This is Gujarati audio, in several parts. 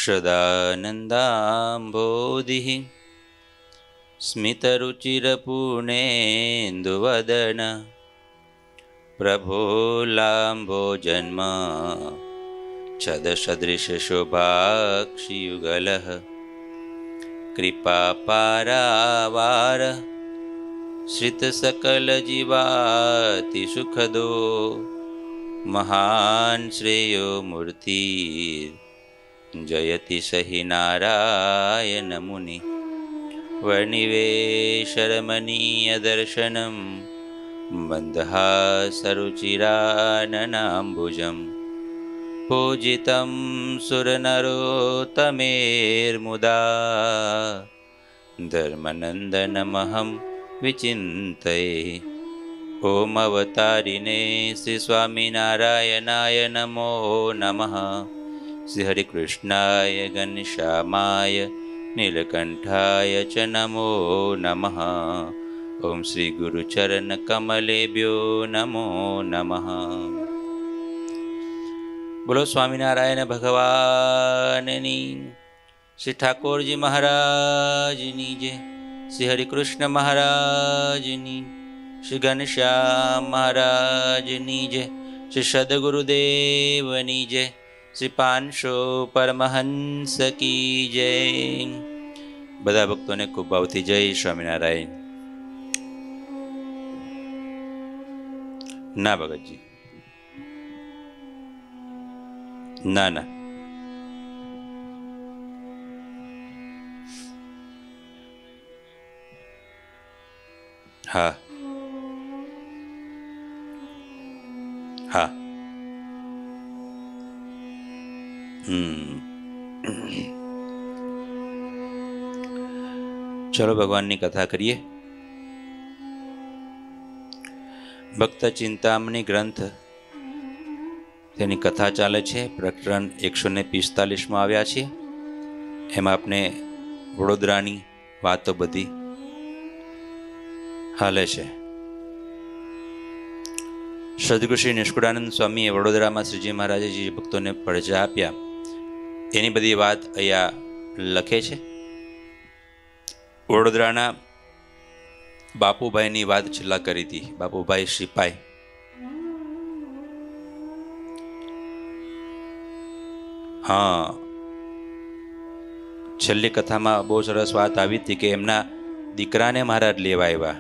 सदानन्दाम्भोधिः स्मितरुचिरपूर्णेन्दुवदन प्रभोलाम्भोजन्म छदसदृशशोभाक्षियुगलः कृपापारावार श्रितसकलजीवातिसुखदो महान् श्रेयो मूर्तिर्जयति सहि नारायणमुनि वर्णिवेशरमणीयदर्शनं मन्दहासरुचिराननाम्बुजं पूजितं सुरनरोत्तमेर्मुदा धर्मनन्दनमहं विचिन्तये। ॐ अवतारिणे श्री स्वामिनारायणाय नमो नमः। श्री हरिकृष्णाय घनश्यामाय नीलकण्ठाय च नमो नमः। ॐ श्री गुरुचरणकमलेभ्यो नमो नमः। बोलो स्वामिनारायण भगवाननी, श्री ठाकुरजी महाराजनी जय, श्री हरिकृष्ण महाराजनी, श्री घनश्याम महाराजनी जय, श्री सद्गुरुदेवनी जय, श्री पांचो परमहंस की जय। બધા ભક્તોને ખૂબ ભાવથી જય સ્વામિનારાયણ। ના ભગતજી, ના ના, હા હા, ચલો ભગવાનની કથા કરીએ। ભક્ત ચિંતામણી ગ્રંથ તેની કથા ચાલે છે। પ્રકરણ 145માં આવ્યા છીએ। એમાં આપણે વડોદરાની વાતો બધી હાલે છે। સદગુરુ શ્રી નિષ્કુળાનંદ સ્વામીએ વડોદરામાં શ્રીજી મહારાજે જે ભક્તોને પડજા આપ્યા એની બધી વાત અહીંયા લખે છે। વડોદરાના બાપુભાઈની વાત છેલ્લા કરી હતી। બાપુભાઈ સિપાઈ, હા, છેલ્લી કથામાં બહુ સરસ વાત આવી હતી કે એમના દીકરાને મહારાજ લેવા આવ્યા।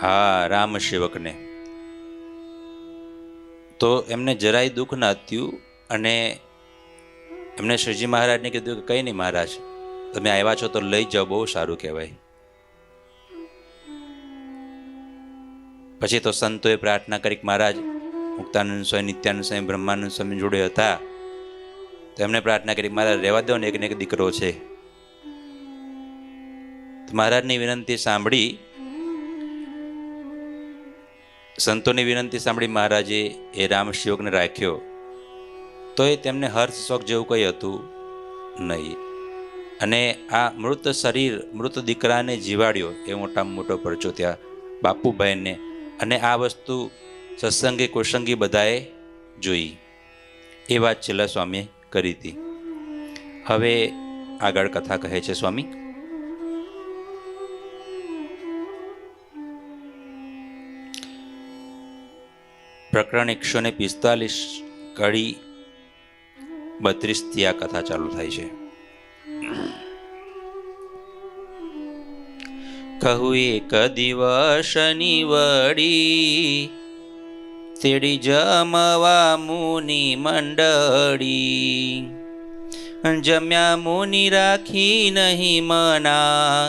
હા, રામ સેવકને તો એમને જરાય દુઃખ ન થયું અને એમને શ્રીજી મહારાજને કીધું કે કંઈ નહીં મહારાજ, તમે આવ્યા છો તો લઈ જાઓ, બહુ સારું કહેવાય। પછી તો સંતોએ પ્રાર્થના કરી કે મહારાજ મુક્તાનંદ સ્વામી, નિત્યાનંદ સ્વામી, બ્રહ્માનંદ સ્વામી જોડે હતા તો એમને પ્રાર્થના કરી મહારાજ રહેવા દો ને, એક દીકરો છે। તો મહારાજની વિનંતી સાંભળી, સંતોની વિનંતી સાંભળી મહારાજે એ રામ સેવકને રાખ્યો। તો એ તેમને હર્ષ શોક જેવું કંઈ હતું નહીં અને આ મૃત શરીર, મૃત દીકરાને જીવાડ્યો એ મોટામાં મોટો પરચો ત્યાં બાપુભાઈને। અને આ વસ્તુ સત્સંગી કુસંગી બધાએ જોઈ। એ વાત છેલ્લા સ્વામીએ કરી હતી। હવે આગળ કથા કહે છે સ્વામી। પ્રકરણ 145 કડી 32 થી આ કથા ચાલુ થાય છે। કહું એક દિવસની વડી તેડી જમવા મુનિ મંડળી, જમ્યા મુનિ રાખી નહીં મના,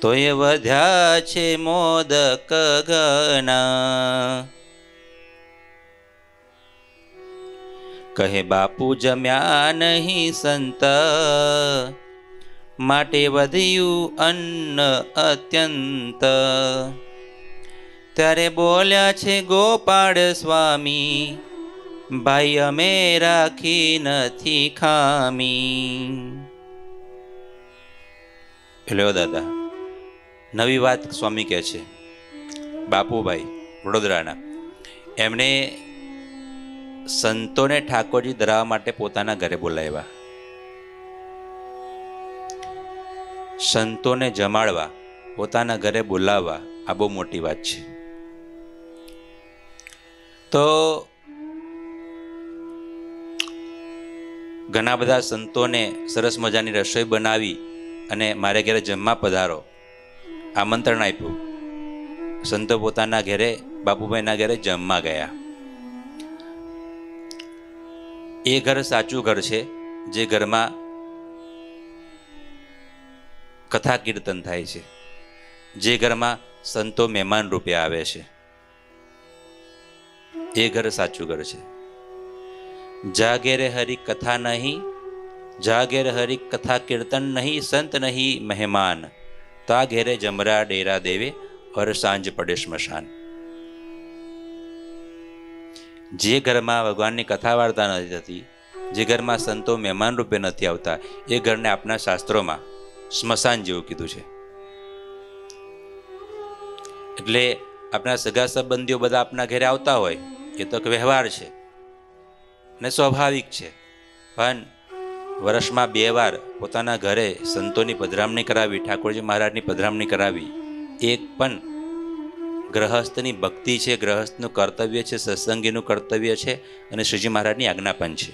તો એ વધ્યા છે મોદક ઘના। કહે બાપુ જમ્યા નહીં સંત, માટે વધ્યું અન્ન અત્યંત। ત્યારે બોલ્યા છે ગોપાળ સ્વામી, ભાઈ અમે રાખી નથી ખામી। એટલે દાદા નવી વાત સ્વામી કહે છે। બાપુભાઈ વડોદરાના, એમણે સંતોને ઠાકોરજી ધરાવવા માટે પોતાના ઘરે બોલાવ્યા. સંતોને જમાડવા, પોતાના ઘરે બોલાવવા, આ બહુ મોટી વાત છે. તો ઘણા બધા સંતોને સરસ મજાની રસોઈ બનાવી અને મારે ઘરે જમવા પધારો આમંત્રણ આપ્યું. સંતો પોતાના ઘરે, બાપુભાઈના ઘરે જમવા ગયા. એ ઘર સાચું ઘર છે જે ઘરમાં કથા કીર્તન થાય છે, જે ઘરમાં સંતો મહેમાન રૂપે આવે છે. એ ઘર સાચું ઘર છે. જા ઘેરે હરી કથા નહીં, જા ઘેર હરી કથા કીર્તન નહીં, સંત નહીં મહેમાન, તા ઘેરે જમરા ડેરા દેવે ઓર સાંજ પડે સ્મશાન. જે ઘરમાં ભગવાનની કથા વાર્તા નથી થતી, જે ઘરમાં સંતો મહેમાન રૂપે નથી આવતા, એ ઘરને આપણા શાસ્ત્રોમાં સ્મશાન જેવું કીધું છે. એટલે આપણા સગા સંબંધીઓ બધા આપણા ઘરે આવતા હોય એ તો વ્યવહાર છે ને સ્વાભાવિક છે, પણ વર્ષમાં 2 વાર પોતાના ઘરે સંતોની પધરામણી કરાવી, ઠાકોરજી મહારાજની પધરામણી કરાવી, એક પણ ગ્રહસ્થની ભક્તિ છે, ગ્રહસ્થનું કર્તવ્ય છે, સત્સંગીનું કર્તવ્ય છે અને શ્રીજી મહારાજની આજ્ઞા પણ છે.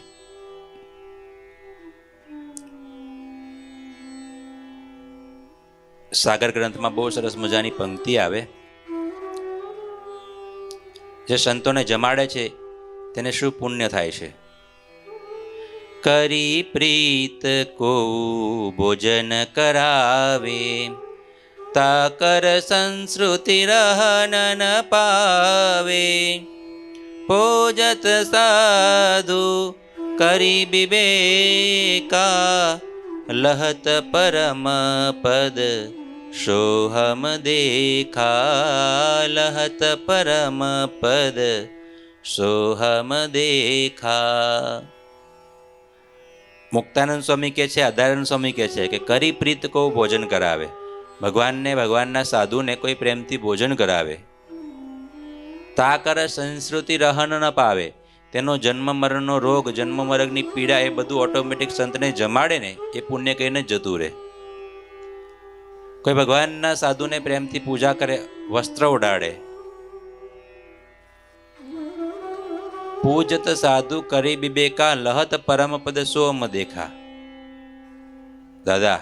સાગર ગ્રંથમાં બહુ સરસ મજાની પંક્તિ આવે, જે સંતોને જમાડે છે તેને શું પુણ્ય થાય છે. કરી પ્રીત કો ભોજન કરાવે, તા કર સંસ્કૃતિ રહન ન પાવે, ભોજત સાધુ કરી વિવેકા, લહત પરમ પદ સોહમ દેખા, લહત પરમ પદ સોહમ દેખા. મુક્તાનંદ સ્વામી કહે છે, આધારાનંદ સ્વામી કહે છે કે કરી પ્રીત કો ભોજન કરાવે, ભગવાનને, ભગવાનના સાધુને કોઈ પ્રેમથી ભોજન કરાવે, તા કર સંસ્કૃતિ રહન ન પાવે, તેનો જન્મ મરણનો રોગ, જન્મ મરણની પીડા એ બધું ઓટોમેટિક સંતને જમાડે ને એ પુણ્ય કહીને જતું રહે. કોઈ ભગવાનના સાધુને પ્રેમથી પૂજા કરે, વસ્ત્ર ઉડાડે, પૂજત સાધુ કરી વિવેકા, લહત પરમ પદ સોમ દેખા. દાદા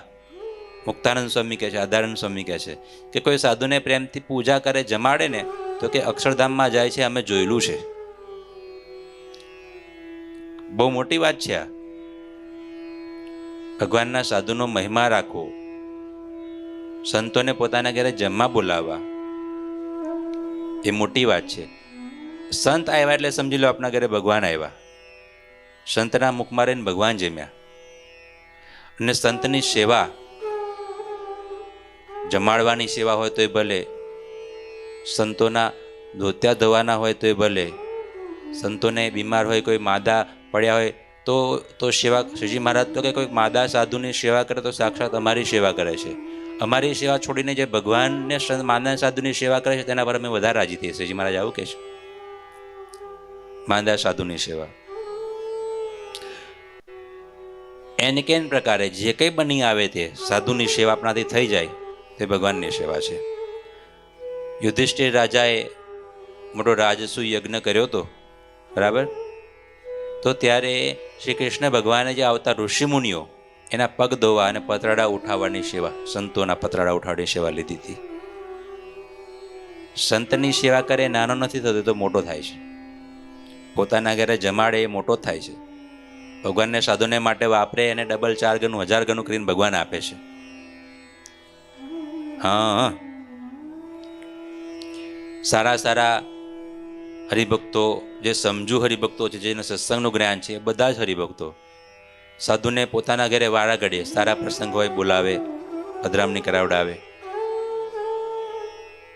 મુક્તાનંદ સ્વામી કહે છે, આધારાનંદ સ્વામી કહે છે કે કોઈ સાધુને પ્રેમથી પૂજા કરે, જમાડે ને તો કે અક્ષરધામમાં જાય છે, અમે જોયેલું છે. બહુ મોટી વાત છે આ. ભગવાનના સાધુનો મહિમા રાખવો, સંતોને પોતાના ઘરે જમવા બોલાવવા, એ મોટી વાત છે. સંત આવ્યા એટલે સમજી લો આપણા ઘરે ભગવાન આવ્યા. સંતના મુખમાં રહીને ભગવાન જમ્યા. અને સંતની સેવા, જમાડવાની સેવા હોય તોય ભલે, સંતોના ધોત્યા ધોવાના હોય તોય ભલે, સંતોને બીમાર હોય, કોઈ માદા પડ્યા હોય તો સેવા. શ્રીજી મહારાજ તો કે કોઈ માદા સાધુની સેવા કરે તો સાક્ષાત અમારી સેવા કરે છે. અમારી સેવા છોડીને જે ભગવાનને માદા સાધુની સેવા કરે છે તેના પર અમે વધારે રાજી થઈએ. શ્રીજી મહારાજ આવું કહે છે, માદા સાધુની સેવા. એને કેન પ્રકારે જે કંઈ બની આવે તે સાધુની સેવા આપણાથી થઈ જાય તે ભગવાનની સેવા છે. યુધિષ્ઠિર રાજાએ મોટો રાજસુ યજ્ઞ કર્યો હતો, બરાબર? તો ત્યારે શ્રી કૃષ્ણ ભગવાને જે આવતા ઋષિમુનિઓ એના પગ ધોવા અને પતરાડા ઉઠાવવાની સેવા, સંતોના પતરાડા ઉઠાવવાની સેવા લીધી હતી. સંતની સેવા કરે નાનો નથી થતો, તો મોટો થાય છે. પોતાના ઘરે જમાડે એ મોટો થાય છે. ભગવાનને સાધુને માટે વાપરે અને ડબલ 4 ગણું 1000 ગણું કરીને ભગવાન આપે છે. હા, સારા સારા હરિભક્તો, જે સમજુ હરિભક્તો છે, જેને સત્સંગનું જ્ઞાન છે, બધા જ હરિભક્તો સાધુને પોતાના ઘરે વારા ઘડીએ સારા પ્રસંગ હોય બોલાવે, પધરામણી કરાવડાવે.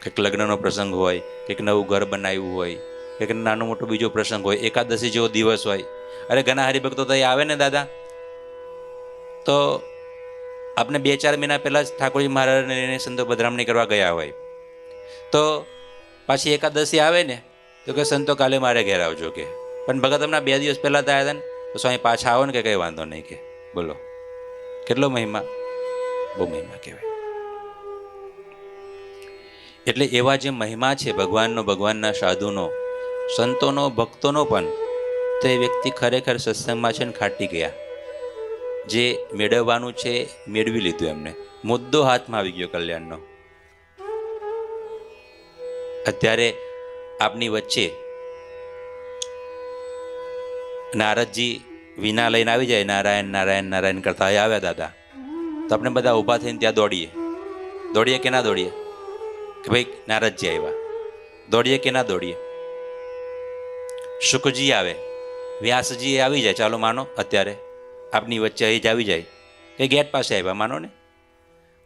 કંઈક લગ્નનો પ્રસંગ હોય, કંઈક નવું ઘર બનાવ્યું હોય, કંઈક નાનો મોટો બીજો પ્રસંગ હોય, એકાદશી જેવો દિવસ હોય. અરે ઘણા હરિભક્તો તો આવે ને દાદા, તો આપણે 2-4 મહિના પહેલાં જ ઠાકોરજી મહારાજને સંતો પધરામણી કરવા ગયા હોય, તો પાછી એકાદશી આવે ને તો કે સંતો કાલે મારે ઘેર આવજો કે પણ ભગત હમણાં 2 દિવસ પહેલાં તો આવ્યા હતા ને, તો સ્વામી પાછા આવો ને કે કંઈ વાંધો નહીં કે. બોલો કેટલો મહિમા, બહુ મહિમા કહેવાય. એટલે એવા જે મહિમા છે ભગવાનનો, ભગવાનના સાધુનો, સંતોનો, ભક્તોનો પણ, તો એ વ્યક્તિ ખરેખર સત્સંગમાં છે ને ખાટી ગયા. જે મેળવવાનું છે મેળવી લીધું, એમને મુદ્દો હાથમાં આવી ગયો કલ્યાણનો. અત્યારે આપની વચ્ચે નારદજી વિના લઈને આવી જાય, નારાયણ નારાયણ નારાયણ કરતા આવ્યા દાદા, તો આપણે બધા ઊભા થઈને ત્યાં દોડીએ કે ના દોડીએ? કે ભાઈ નારદજી આવ્યા, દોડીએ કે ના દોડીએ? શુકજી આવે, વ્યાસજી આવી જાય, ચાલો માનો અત્યારે આપની વચ્ચે અહીં જ આવી જાય, કે ગેટ પાસે આવ્યા માનો ને,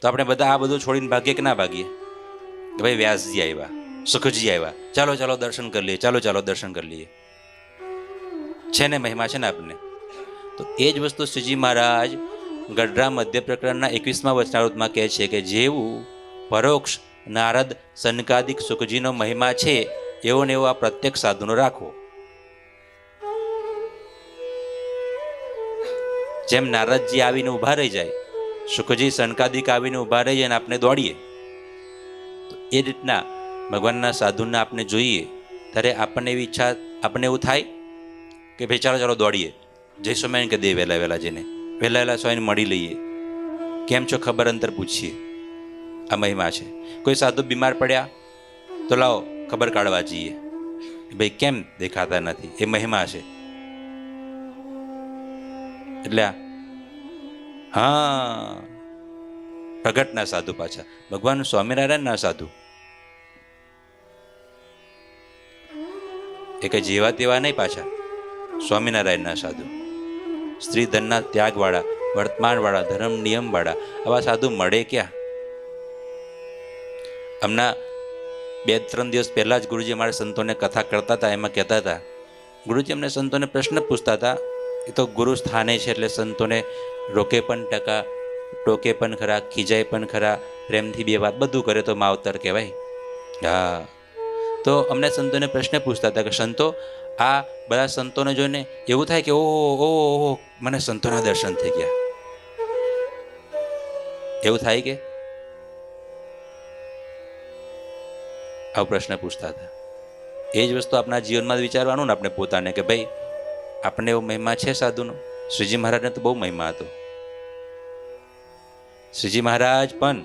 તો આપણે બધા આ બધું છોડીને ભાગીએ કે ના ભાગીએ? કે ભાઈ વ્યાસજી આવ્યા, સુખજી આવ્યા, ચાલો ચાલો દર્શન કરી લઈએ, ચાલો ચાલો દર્શન કરી લઈએ. છે ને મહિમા છે ને આપને. તો એ જ વસ્તુ શ્રીજી મહારાજ ગઢડા મધ્ય પ્રકરણના 21મા વચનામૃતમાં કહે છે કે જેવું પરોક્ષ નારદ સનકાદિક સુખજીનો મહિમા છે, એવો ને એવો આ પ્રત્યક્ષ સાધુનો રાખવો. જેમ નારદજી આવીને ઊભા રહી જાય, સુખજી સનકાદિક આવીને ઊભા રહી જાય અને આપણે દોડીએ, તો એ રીતના ભગવાનના સાધુને આપણે જોઈએ ત્યારે આપણને એવી ઈચ્છા, આપણને એવું થાય કે ભાઈ ચાલો ચાલો દોડીએ, જય સ્વામિનારાયણ કે દે વહેલા વહેલા જઈને, વહેલા વહેલા સ્વામીને મળી લઈએ, કેમ છો ખબર અંતર પૂછીએ. આ મહિમા છે. કોઈ સાધુ બીમાર પડ્યા તો લાવો ખબર કાઢવા જઈએ, ભાઈ કેમ દેખાતા નથી, એ મહિમા છે. એટલે હા, પ્રગટના સાધુ પાછા ભગવાન સ્વામિનારાયણના સાધુ, એ કઈ જેવા તેવા નહીં, પાછા સ્વામિનારાયણના સાધુ, સ્ત્રી ધનના ત્યાગવાળા, વર્તમાનવાળા, ધર્મ નિયમવાળા. આવા સાધુ મળે ક્યાં? હમણાં 2-3 દિવસ પહેલા જ ગુરુજી અમારા સંતોને કથા કરતા હતા, એમાં કહેતા હતા ગુરુજી અમને સંતોને પ્રશ્ન પૂછતા હતા. એ તો ગુરુ સ્થાને છે એટલે સંતોને રોકે પણ ટકા, ટોકે પણ ખરા, ખીજાય પણ ખરા, પ્રેમથી 2 વાત બધું કરે તો માવતર કહેવાય. હા, તો અમને સંતોને પ્રશ્ન પૂછતા હતા કે સંતો, આ બધા સંતોને જોઈને એવું થાય કે ઓહો મને સંતોના દર્શન થઈ ગયા, એવું થાય કે? આવો પ્રશ્ન પૂછતા હતા. એ જ વસ્તુ આપણા જીવનમાં વિચારવાનું ને આપણે પોતાને, કે ભાઈ આપણને એવો મહિમા છે સાધુનો. શ્રીજી મહારાજને તો બહુ મહિમા હતો. શ્રીજી મહારાજ પણ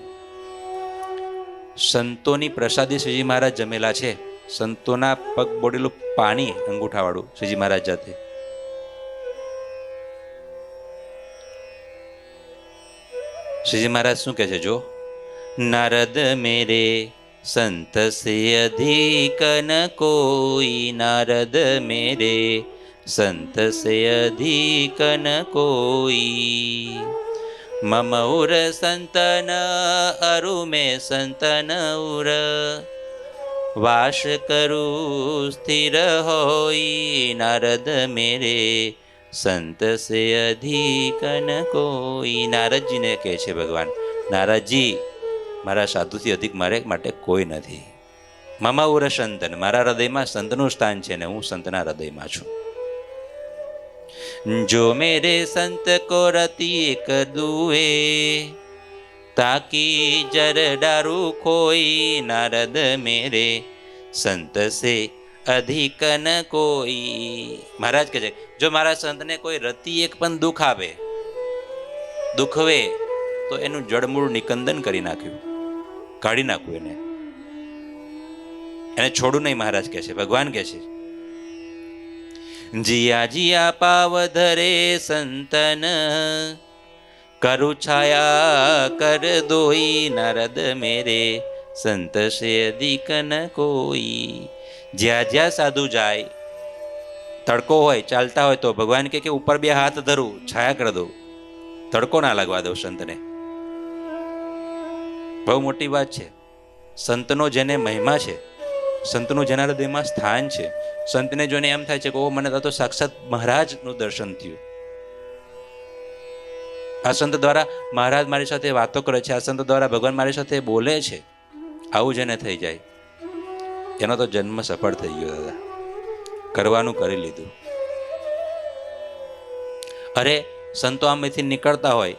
સંતોની પ્રસાદી શ્રીજી મહારાજ જમેલા છે. સંતોના પગ બોડેલું પાણી અંગૂઠાવાળું શ્રીજી મહારાજ જાતે. શ્રીજી મહારાજ શું કહે છે? જો નારદ મેરે સંત સે અધિક ન કોઈ, નારદ મેરે સંત સે અધિક ન કોઈ, મમ ઉર સંતન અરુ મેં સંતન ઉર, વાસ કરું સ્થિર હોઈ, નારદ મેરે સંત સે અધિક ન કોઈ. નારદજીને કહે છે ભગવાન, નારદજી મારા સાધુથી અધિક મારે માટે કોઈ નથી. મમ ઉર સંતન, મારા હૃદયમાં સંતનું સ્થાન છે ને હું સંતના હૃદયમાં છું. જો મેરે સંત કો રતિ એક દુએ, તાકી જર ડારું ખોઈ, નારદ મેરે સંત સે અધિક ન કોઈ. મહારાજ કહે છે જો મારા સંતને કોઈ રતિ એક પણ દુઃખ આવે, દુઃખવે, તો એનું જડમૂળ નિકંદન કરી નાખ્યું, કાઢી નાખ્યું, એને છોડું નહીં. મહારાજ કહે છે, ભગવાન કહે છે, જીયા જીયા પાવ ધરે સંતન, કરુ છાયા કર દોઈ, નારદ મેરે સંત સે અધિક ન કોઈ. જ્યાં જ્યાં સાધુ જાય, તડકો હોય, ચાલતા હોય તો ભગવાન કે ઉપર 2 હાથ ધરું, છાયા કરી દઉં, તડકો ના લાગવા દઉં સંતને. બહુ મોટી વાત છે. સંતનો જેને મહિમા છે, સંતનું જેના હૃદયમાં સ્થાન છે, સંતને જોઈને એમ થાય છે કે ઓ મને તો સાક્ષાત મહારાજનું દર્શન થયું. આ સંત દ્વારા મહારાજ મારી સાથે વાતો કરે છે, આ સંત દ્વારા ભગવાન મારી સાથે બોલે છે. આવું જેને થઈ જાય એનો તો જન્મ સફળ થઈ ગયો દાદા. કરવાનું કરી લીધું. અરે સંતો આમેથી નીકળતા હોય,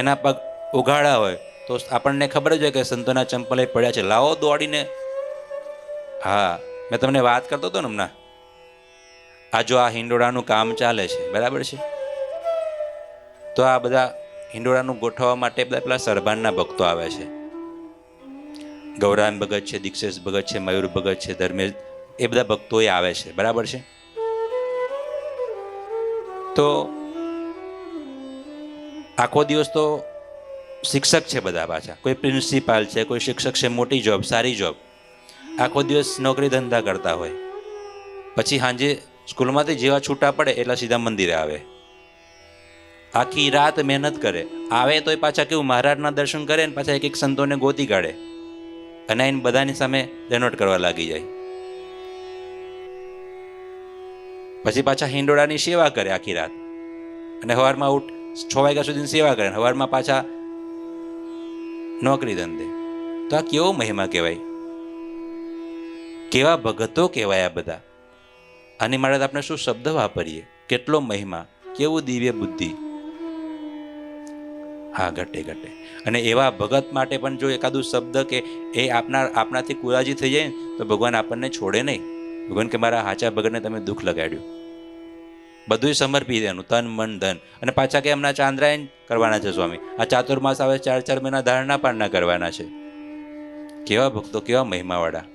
એના પગ ઉઘાડા હોય તો આપણને ખબર જ હોય કે સંતોના ચંપલ એ પડ્યા છે, લાવો દોડીને. હા, મેં તમને વાત કરતો હતો ને હમણાં, આ જો આ હિંડોળાનું કામ ચાલે છે, બરાબર છે, તો આ બધા હિંડોળાનું ગોઠવવા માટે બધા પેલા સરભાનના ભક્તો આવે છે. ગૌરામ ભગત છે, દીક્ષેશ ભગત છે, મયુર ભગત છે, ધર્મેશ, એ બધા ભક્તો એ આવે છે, બરાબર છે. તો આખો દિવસ તો શિક્ષક છે બધા, પાછા કોઈ પ્રિન્સિપાલ છે, કોઈ શિક્ષક છે, મોટી જોબ, સારી જોબ, આખો દિવસ નોકરી ધંધા કરતા હોય. પછી સાંજે સ્કૂલમાંથી જેવા છૂટા પડે એટલા સીધા મંદિરે આવે, આખી રાત મહેનત કરે, આવે તોય પાછા કેવું મહારાજના દર્શન કરે ને પાછા એક એક સંતોને ગોતી કાઢે અને એને બધાની સામે રેનોટ કરવા લાગી જાય. પછી પાછા હિંડોળાની સેવા કરે આખી રાત, અને સવારમાં 6 વાગ્યા સુધી સેવા કરે, સવારમાં પાછા નોકરી ધંધે. તો આ કેવો મહિમા કહેવાય, કેવા ભગતો કહેવાય આ બધા. આની માટે આપણે શું શબ્દ વાપરીએ, કેટલો મહિમા, કેવું દિવ્ય બુદ્ધિ. હા, ઘટે ઘટે. અને એવા ભગત માટે પણ જો એકાદું શબ્દ કે એ આપણાથી કુરાજી થઈ જાય તો ભગવાન આપણને છોડે નહીં. ભગવાન કે મારા હાચા ભગતને તમે દુઃખ લગાડ્યું, બધું સમર્પી દેવાનું, તન મન ધન. અને પાછા કે એમના ચાંદ્રાયણ કરવાના છે સ્વામી, આ ચાતુર્માસ આવે 4 મહિના ધારણા પાળના કરવાના છે. કેવા ભક્તો, કેવા મહિમાવાળા.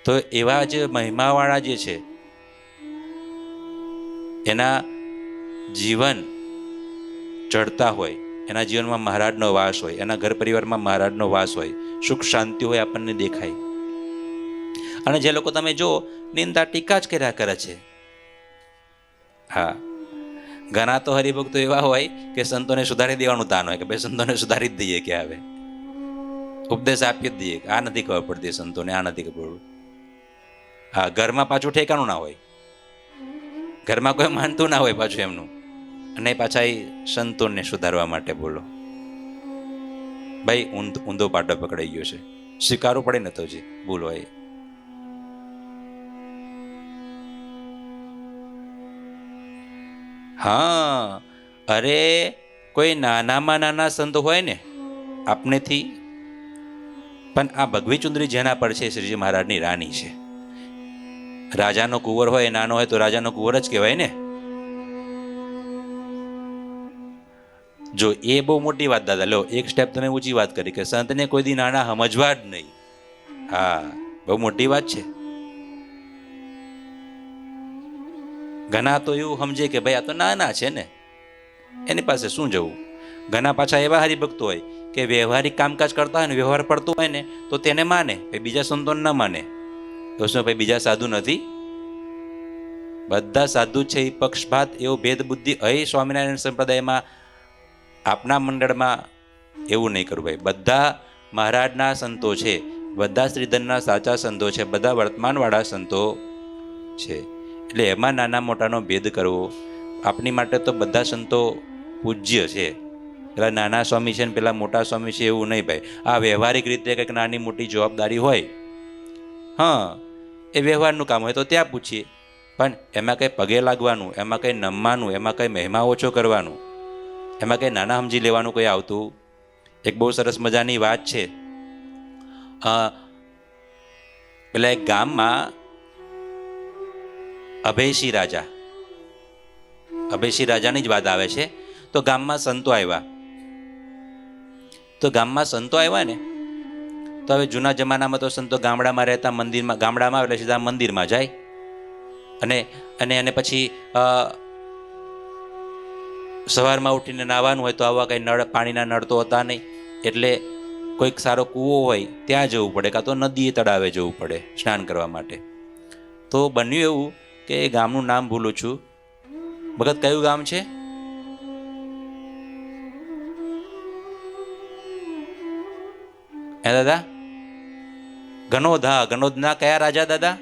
તો એવા જે મહિમાવાળા જે છે એના જીવન ચડતા હોય, એના જીવનમાં મહારાજનો વાસ હોય, એના ઘર પરિવારમાં મહારાજનો વાસ હોય, સુખ શાંતિ હોય, આપણને દેખાય. અને જે લોકો તમે જો નિંદા ટીકા જ કર્યા કરે છે, હા, ઘણા તો હરિભક્તો એવા હોય કે સંતોને સુધારી દેવાનું તાન હોય કે ભાઈ સંતોને સુધારી જ દઈએ, કે આવે ઉપદેશ આપી જ દઈએ, આ નથી ખબર પડતી સંતોને, આ નથી ખબર. હા, ઘરમાં પાછું ઠેકાણું ના હોય, ઘરમાં કોઈ માનતું ના હોય પાછું એમનું, અને પાછા એ સંતોને સુધારવા માટે બોલો. ભાઈ ઊંધો પાટો પકડાઈ ગયો છે, સ્વીકારવું પડે ને તો જી ભૂલ હોય. હા, અરે કોઈ નાનામાં નાના સંત હોય ને આપનેથી, પણ આ ભગવી ચુંદરી જેના પર છે શ્રીજી મહારાજની રાણી છે. રાજાનો કુંવર હોય, નાનો હોય તો રાજાનો કુંવર જ કહેવાય ને. જો એ બહુ મોટી વાત દાદા, લો એક સ્ટેપ તમે ઊંચી વાત કરી કે સંતને કોઈ દી નાના સમજવા જ નહીં. હા, બહુ મોટી વાત છે. ઘણા તો એવું સમજે કે ભાઈ આ તો નાના છે ને, એની પાસે શું જવું. ઘણા પાછા એવા હરિભક્તો હોય કે વ્યવહારિક કામકાજ કરતા હોય ને, વ્યવહાર પડતો હોય ને તો તેને માને, બીજા સંતોને ના માને. તો શું ભાઈ બીજા સાધુ નથી? બધા સાધુ છે. એ પક્ષપાત, એવો ભેદ બુદ્ધિ અહીં સ્વામિનારાયણ સંપ્રદાયમાં આપના મંડળમાં એવું નહીં કરવું ભાઈ. બધા મહારાજના સંતો છે, બધા શ્રીધરના સાચા સંતો છે, બધા વર્તમાનવાળા સંતો છે. એટલે એમાં નાના મોટાનો ભેદ કરવો આપણી માટે તો બધા સંતો પૂજ્ય છે. પેલા નાના સ્વામી છે ને પેલા મોટા સ્વામી છે એવું નહીં ભાઈ. આ વ્યવહારિક રીતે કંઈક નાની મોટી જવાબદારી હોય, હા, એ વ્યવહારનું કામ હોય તો ત્યાં પૂછીએ, પણ એમાં કંઈ પગે લાગવાનું, એમાં કંઈ નમવાનું, એમાં કંઈ મહિમા ઓછો કરવાનું, એમાં કંઈ નાના સમજી લેવાનું કંઈ આવતું. એક બહુ સરસ મજાની વાત છે. પેલા એક ગામમાં અભયસિંહ રાજાની જ વાત આવે છે. તો ગામમાં સંતો આવ્યા. ને તો હવે જૂના જમાનામાં તો સંતો ગામડામાં રહેતા, મંદિરમાં, ગામડામાં એટલે સીધા મંદિરમાં જાય અને પછી સવારમાં ઉઠીને નાહવાનું હોય તો આવા કંઈ નળ, પાણીના નળ તો હતા નહીં, એટલે કોઈક સારો કૂવો હોય ત્યાં જવું પડે, કાં તો નદીએ તળાવે જવું પડે સ્નાન કરવા માટે. તો બન્યું એવું કે એ ગામનું નામ ભૂલું છું. ભગત કયું ગામ છે? હે દાદા? ગનોદ. હા, ગનોદના કયા રાજા દાદા?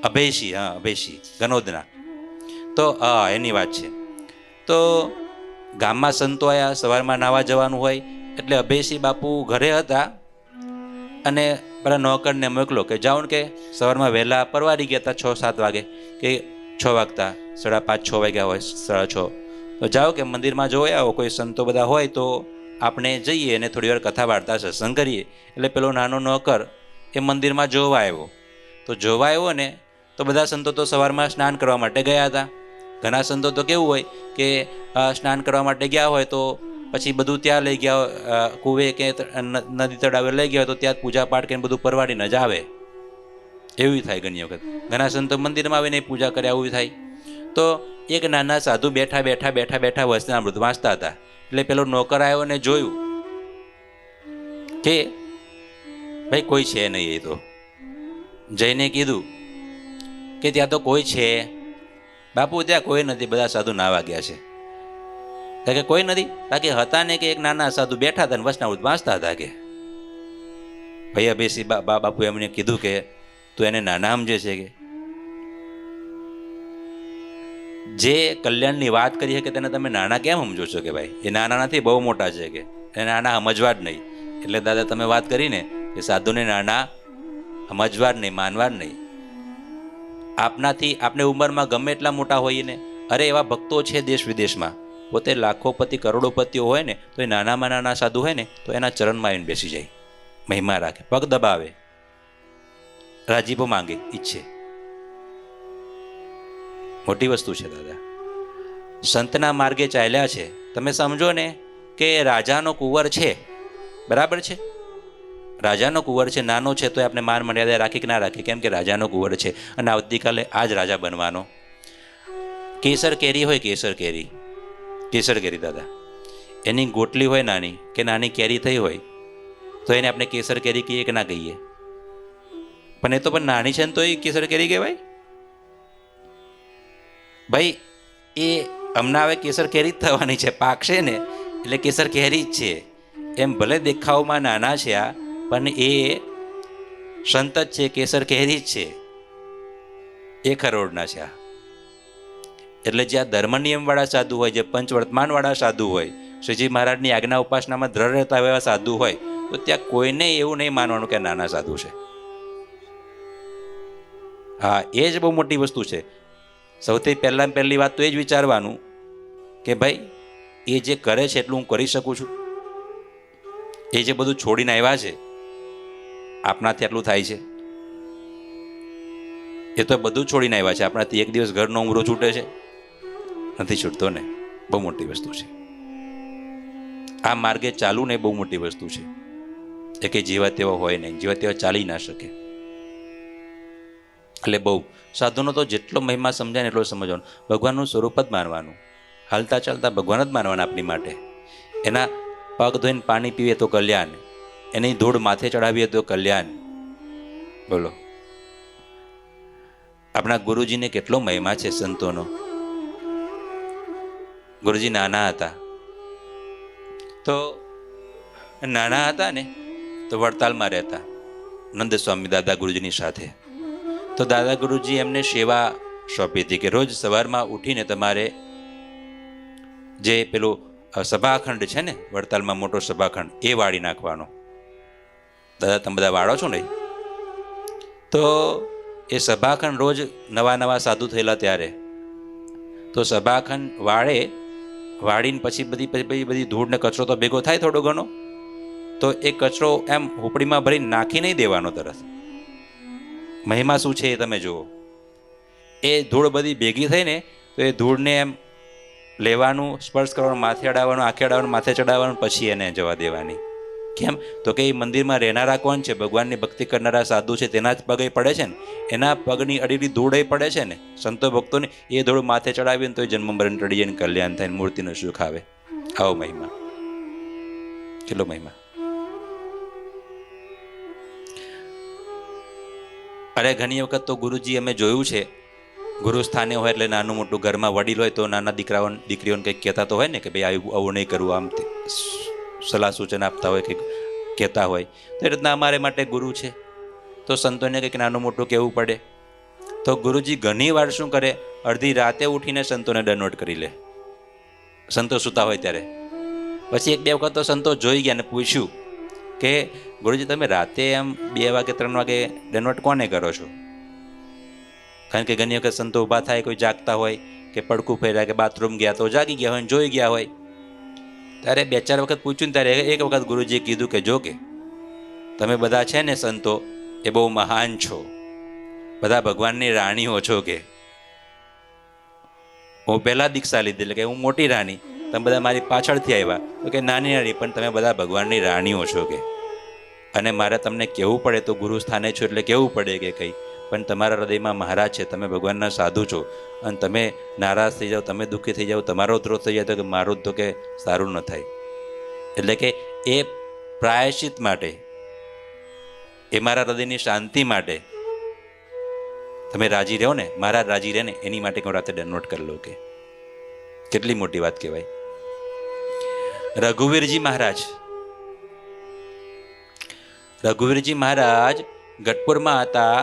અભયસિંહ. હા, અભયસિંહ ગનોદના. તો હા, એની વાત છે. તો ગામમાં સંતો આવ્યા, સવારમાં નાવા જવાનું હોય એટલે અભયસિંહ બાપુ ઘરે હતા અને પેલા નોકરને મોકલો કે જાઓ ને કે સવારમાં વહેલા પરવારી ગયા હતા 6-7 વાગે કે 6 વાગતા 5:30-6 વાગ્યા હોય 6:30, તો જાઓ કે મંદિરમાં જોઈ આવો, કોઈ સંતો બધા હોય તો આપણે જઈએ અને થોડી વાર કથા વાર્તા સત્સંગ કરીએ. એટલે પેલો નાનો નોકર એ મંદિરમાં જોવા આવ્યો. તો જોવા આવ્યો ને તો બધા સંતો તો સવારમાં સ્નાન કરવા માટે ગયા હતા. ઘણા સંતો તો કેવું હોય કે સ્નાન કરવા માટે ગયા હોય તો પછી બધું ત્યાં લઈ ગયા, કુવે કે નદી તળાવે લઈ ગયા હોય તો ત્યાં પૂજા પાઠ કરીને બધું પરવાડીને જ આવે. એવું થાય ઘણી વખત. ઘણા સંતો મંદિરમાં આવીને પૂજા કરે, આવું થાય. તો એક નાના સાધુ બેઠા વચનામૃત વાંચતા હતા. એટલે પેલો નોકર આવ્યો ને જોયું કે ભાઈ કોઈ છે નહીં. એ તો જઈને કીધું કે ત્યાં તો કોઈ છે બાપુ, ત્યાં કોઈ નથી, બધા સાધુ નાવા ગયા છે. કે કોઈ નથી? બાકી હતા ને કે એક નાના સાધુ બેઠા હતા ને વચનામૃત વાંચતા હતા. કે ભૈયા બેસી બાપુ એમને કીધું કે તું એને નાના સમજે છે? કે જે કલ્યાણની વાત કરી છે કે તેને તમે નાના કેમ સમજો છો? કે ભાઈ એ નાના નથી, બહુ મોટા છે. કે એને નાના સમજવા જ નહીં. એટલે દાદા તમે વાત કરીને કે સાધુને નાના સમજવા જ નહીં, માનવા જ નહીં. આપનાથી આપણે ઉંમરમાં ગમે એટલા મોટા હોઈએ ને, અરે એવા ભક્તો છે દેશ વિદેશમાં, પોતે લાખોપતિ કરોડોપતિઓ હોય ને તો એ નાનામાં નાના સાધુ હોય ને તો એના ચરણમાં આવીને બેસી જાય, મહિમા રાખે, પગ દબાવે, રાજીપો માંગે, ઈચ્છે. મોટી વસ્તુ છે દાદા. સંતના માર્ગે ચાલ્યા છે. તમે સમજો ને કે રાજાનો કુંવર છે, બરાબર છે? રાજાનો કુંવર છે, નાનો છે તો આપણે માન મર્યાદા રાખી કે ના રાખી? કેમ કે રાજાનો કુંવર છે અને આવતીકાલે આ જ રાજા બનવાનો. કેસર કેરી હોય, કેસર કેરી દાદા, એની ગોટલી હોય નાની કે નાની કેરી થઈ હોય તો એને આપણે કેસર કેરી કહીએ કે ના કહીએ? પણ એ તો પણ નાની છે ને તો એ કેસર કેરી કહેવાય? ભાઈ એ હમણાં હવે કેસર કેરી જ થવાની છે, પાકશે ને એટલે કેસર કેરી જ છે. એમ ભલે દેખાવમાં નાના છે આ, પણ એ સંત જ છે, કેસર કેરી જ છે, 1 કરોડના છે આ. એટલે જે આ ધર્મ નિયમવાળા સાધુ હોય, જે પંચવર્તમાનવાળા સાધુ હોય, શ્રીજી મહારાજની આજ્ઞા ઉપાસનામાં દ્રઢ રહેતા એવા સાધુ હોય, તો ત્યાં કોઈને એવું નહીં માનવાનું કે નાના સાધુ છે. હા, એ જ બહુ મોટી વસ્તુ છે. સૌથી પહેલી વાત તો એ જ વિચારવાનું કે ભાઈ એ જે કરે છે એટલું હું કરી શકું છું? એ જે બધું છોડીને આવ્યા છે, આપણાથી આટલું થાય છે? એ તો બધું છોડીને આવ્યા છે. આપણાથી એક દિવસ ઘરનો ઉમરો છૂટે છે? નથી છૂટતો ને. બહુ મોટી વસ્તુ છે. આ માર્ગે ચાલવું ને બહુ મોટી વસ્તુ છે. એ કંઈ જેવા તેવા હોય નહીં, જેવા તેવા ચાલી ના શકે. એટલે બહુ સાધુનો તો જેટલો મહિમા સમજાય ને એટલો સમજવાનો. ભગવાનનું સ્વરૂપ જ માનવાનું, હાલતા ચાલતા ભગવાન જ માનવાના આપણી માટે. એના પગ ધોઈને પાણી પીએ તો કલ્યાણ, એની ધૂળ માથે ચડાવીએ તો કલ્યાણ. બોલો, આપણા ગુરુજીને કેટલો મહિમા છે સંતોનો. ગુરુજી નાના હતા ને તો વડતાલમાં રહેતા નંદ સ્વામી દાદા ગુરુજીની સાથે. તો દાદા ગુરુજી એમને સેવા સોંપી હતી કે રોજ સવારમાં ઉઠીને તમારે જે પેલું સભાખંડ છે ને, વડતાલમાં મોટો સભાખંડ, એ વાળી નાખવાનો. દાદા તમે બધા વાળો છો ને? તો એ સભાખંડ રોજ નવા સાધુ થયેલા ત્યારે તો સભાખંડ વાળીને પછી બધી ધૂળ ને કચરો તો ભેગો થાય થોડો ઘણો, તો એ કચરો એમ હોપડીમાં ભરી નાખી નહીં દેવાનો તરત. મહિમા શું છે એ તમે જુઓ. એ ધૂળ બધી ભેગી થઈ ને તો એ ધૂળને એમ લેવાનું, સ્પર્શ કરવાનું, માથે અડાવવાનું, આંખે અડાવવાનું, માથે ચડાવવાનું, પછી એને જવા દેવાની. કેમ? તો કે એ મંદિરમાં રહેનારા કોણ છે? ભગવાનની ભક્તિ કરનારા સાધુ છે, તેના જ પગે પડે છે ને. એના પગની અડીલી ધૂળ એ પડે છે ને, સંતો ભક્તોની. એ ધૂળ માથે ચડાવીને તો એ જન્મ મરણ ટળી જાય ને કલ્યાણ થાય, મૂર્તિનું સુખ આવે. આવો મહિમા, કેટલો મહિમા. અરે ઘણી વખત તો ગુરુજી અમે જોયું છે, ગુરુ સ્થાને હોય એટલે નાનું મોટું ઘરમાં વડીલ હોય તો નાના દીકરીઓને કંઈક કહેતા તો હોય ને કે ભાઈ આવું નહીં કરવું, આમ સલાહ સૂચન આપતા હોય, કંઈક કહેતા હોય. તો એ રીતના અમારે માટે ગુરુ છે તો સંતોને કંઈક નાનું મોટું કહેવું પડે. તો ગુરુજી ઘણી વાર શું કરે, અડધી રાતે ઉઠીને સંતોને દંડવત કરી લે, સંતો સૂતા હોય ત્યારે. પછી 1-2 વખત તો સંતો જોઈ ગયા ને પૂછ્યું કે ગુરુજી તમે રાતે એમ 2 વાગે 3 વાગે દંડવટ કોને કરો છો? કારણ કે ઘણી વખત સંતો ઊભા થાય, કોઈ જાગતા હોય કે પડકું ફેર્યા કે બાથરૂમ ગયા તો જાગી ગયા હોય ને જોઈ ગયા હોય. ત્યારે 2-4 વખત પૂછ્યું ને ત્યારે એક વખત ગુરુજીએ કીધું કે જો કે તમે બધા છે ને સંતો એ બહુ મહાન છો, બધા ભગવાનની રાણીઓ છો. કે હું પહેલા દીક્ષા લીધી એટલે કે હું મોટી રાણી, તમે બધા મારી પાછળથી આવ્યા તો કે નાની રાણી, પણ તમે બધા ભગવાનની રાણીઓ છો. કે અને મારે તમને કહેવું પડે તો ગુરુ સ્થાને છો એટલે કહેવું પડે કે કંઈ, પણ તમારા હૃદયમાં મહારાજ છે, તમે ભગવાનના સાધુ છો, અને તમે નારાજ થઈ જાઓ, તમે દુઃખી થઈ જાઓ, તમારો દ્રોહ થઈ જાય તો કે મારું તો કે સારું ન થાય. એટલે કે એ પ્રાયશ્ચિત માટે, એ મારા હૃદયની શાંતિ માટે તમે રાજી રહો ને, મારા રાજી રહે ને એની માટે હું રાતે દંડવટ કરી લો. કે કેટલી મોટી વાત કહેવાય. રઘુવીરજી મહારાજ ગઢપુરમાં હતા.